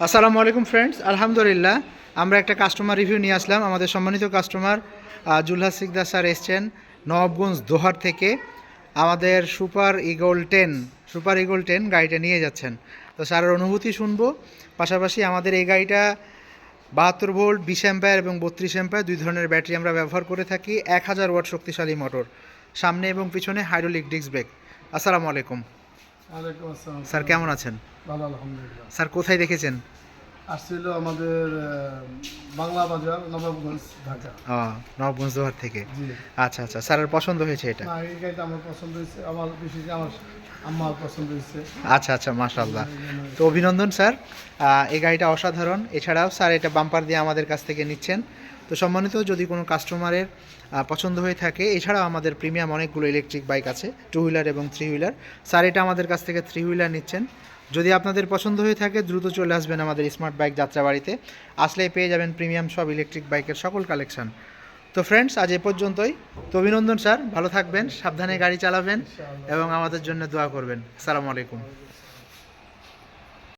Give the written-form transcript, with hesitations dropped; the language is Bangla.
আসসালামু আলাইকুম ফ্রেন্ডস, আলহামদুলিল্লাহ আমরা একটা কাস্টমার রিভিউ নিয়ে আসলাম। আমাদের সম্মানিত কাস্টমার জুলহাস সিকদার স্যার এসছেন নবাবগঞ্জ দোহার থেকে আমাদের সুপার ইগল 10 গাড়িটা নিয়ে যাচ্ছেন। তো স্যারের অনুভূতি শুনবো, পাশাপাশি আমাদের এই গাড়িটা 72 ভোল্ট 20 অ্যাম্পিয়ার এবং 32 অ্যাম্পিয়ার দুই ধরনের ব্যাটারি আমরা ব্যবহার করে থাকি। 1000 ওয়াট শক্তিশালী মোটর, সামনে এবং পিছনে হাইড্রোলিক ডিস্ক ব্রেক। আসসালামু আলাইকুম ওয়ালাইকুম আসসালাম। স্যার, কেমন আছেন? ভালো আলহামদুলিল্লাহ। স্যার কোথায় দেখেছেন? আসছিল আমাদের বাংলা বাজার নবাবগঞ্জ ঢাকা। নবাবগঞ্জ দোহার থেকে। জি আচ্ছা আচ্ছা, স্যারের পছন্দ হয়েছে এটা? না, এই গাড়িটা আমার পছন্দ হয়েছে, আমার বিশেষ করে আমার আম্মার পছন্দ হয়েছে। আচ্ছা আচ্ছা, মাশাআল্লাহ। তো অভিনন্দন স্যার, এই গাড়িটা অসাধারণ। এছাড়াও স্যার এটা বাম্পার দিয়ে আমাদের কাছ থেকে নিচ্ছেন। তো সম্মানিত, যদি কোনো কাস্টমারের পছন্দ হয়ে থাকে, এছাড়াও আমাদের প্রিমিয়াম অনেকগুলো ইলেকট্রিক বাইক আছে, 2 হুইলার এবং 3 হুইলার। স্যার এটা আমাদের কাছ থেকে 3 হুইলার নিচ্ছেন। যদি আপনাদের পছন্দ হয়ে থাকে দ্রুত চলে আসবেন আমাদের স্মার্ট বাইক যাত্রাবাড়িতে। আসলেই পেয়ে যাবেন প্রিমিয়াম সব ইলেকট্রিক বাইকের সকল কালেকশন। তো ফ্রেন্ডস, আজ এ পর্যন্তই। তো অভিনন্দন স্যার, ভালো থাকবেন, সাবধানে গাড়ি চালাবেন এবং আমাদের জন্য দোয়া করবেন। আসসালামু আলাইকুম।